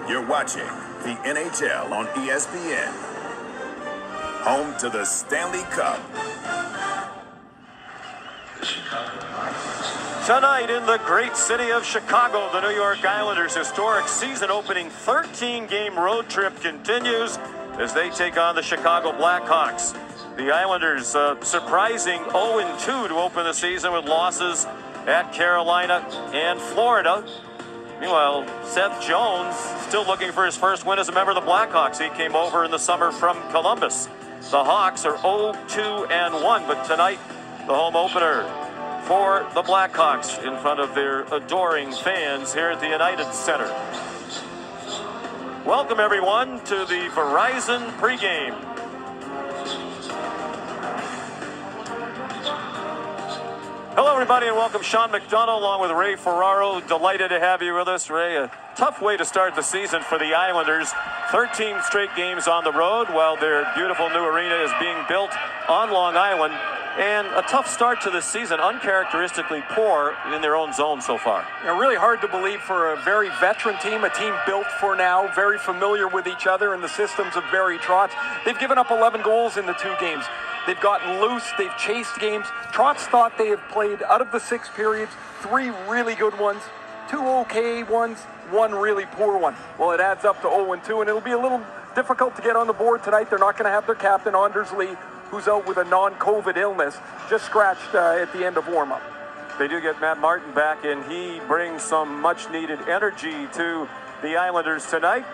You're watching the NHL on ESPN. Home to the Stanley Cup. Tonight in the great city of Chicago, the New York Islanders' historic season-opening 13-game road trip continues as they take on the Chicago Blackhawks. The Islanders surprising 0-2 to open the season with losses at Carolina and Florida. Meanwhile, Seth Jones still looking for his first win as a member of the Blackhawks. He came over in the summer from Columbus. The Hawks are 0-2-1, but tonight the home opener for the Blackhawks in front of their adoring fans here at the United Center. Welcome everyone to the Verizon pregame. Hello everybody and welcome. Sean McDonough along with Ray Ferraro. Delighted to have you with us, Ray. A tough way to start the season for the Islanders. 13 straight games on the road while their beautiful new arena is being built on Long Island. And a tough start to this season, uncharacteristically poor in their own zone so far. Really hard to believe for a very veteran team, a team built for now, very familiar with each other and the systems of Barry Trotz. They've given up 11 goals in the 2 games. They've gotten loose, they've chased games. Trotz thought they have played, out of the 6 periods, 3 really good ones, 2 okay ones, 1 really poor one. Well, it adds up to 0-2, and it'll be a little difficult to get on the board tonight. They're not going to have their captain, Anders Lee, who's out with a non-COVID illness, just scratched at the end of warm-up. They do get Matt Martin back, and he brings some much-needed energy to the Islanders tonight.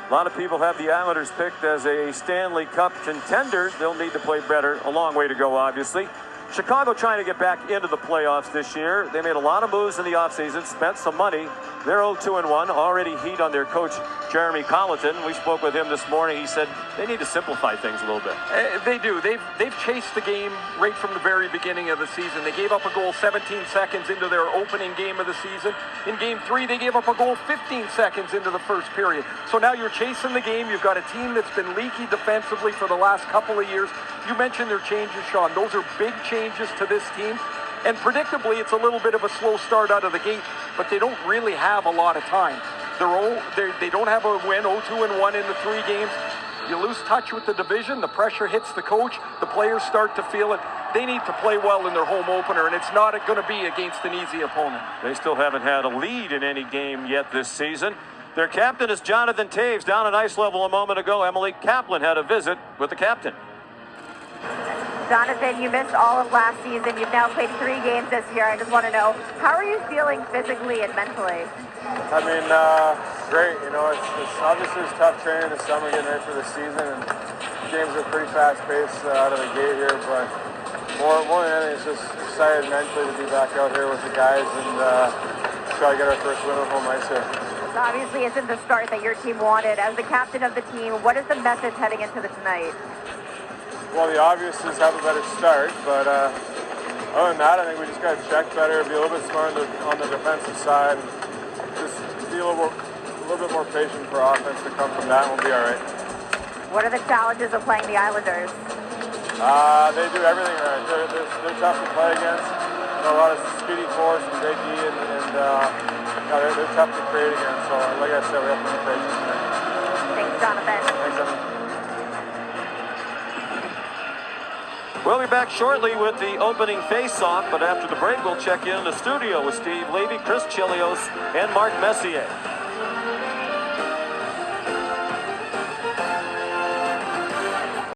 A lot of people have the Islanders picked as a Stanley Cup contender. They'll need to play better. A long way to go, obviously. Chicago trying to get back into the playoffs this year. They made a lot of moves in the offseason, spent some money. They're 0-2-1, already heat on their coach, Jeremy Colleton. We spoke with him this morning. He said they need to simplify things a little bit. They do. They've chased the game right from the very beginning of the season. They gave up a goal 17 seconds into their opening game of the season. In Game 3, they gave up a goal 15 seconds into the first period. So now you're chasing the game. You've got a team that's been leaky defensively for the last couple of years. You mentioned their changes, Sean. Those are big changes to this team. And predictably, it's a little bit of a slow start out of the gate, but they don't really have a lot of time. They don't have a win, 0-2-1 in the 3 games. You lose touch with the division, the pressure hits the coach, the players start to feel it. They need to play well in their home opener, and it's not going to be against an easy opponent. They still haven't had a lead in any game yet this season. Their captain is Jonathan Toews. Down at ice level a moment ago, Emily Kaplan had a visit with the captain. Jonathan, you missed all of last season. You've now played 3 games this year. I just want to know, how are you feeling physically and mentally? I mean, great. You know, it's obviously it's tough training this summer, getting ready for the season, and games are pretty fast-paced out of the gate here. But more than anything, it's just excited mentally to be back out here with the guys and try to get our first win at home ice here. This obviously isn't the start that your team wanted. As the captain of the team, what is the message heading into the tonight? Well, the obvious is have a better start, but other than that, I think we just got to check better, be a little bit smarter on the defensive side, and just be a little bit more patient for offense to come from that, and we'll be all right. What are the challenges of playing the Islanders? They do everything right. They're tough to play against. A lot of speedy force and great D, and they're tough to create against. So, like I said, we have to be patient. Thanks, Jonathan. Thanks, Emily. We'll be back shortly with the opening face-off, but after the break, we'll check in the studio with Steve Levy, Chris Chilios, and Mark Messier.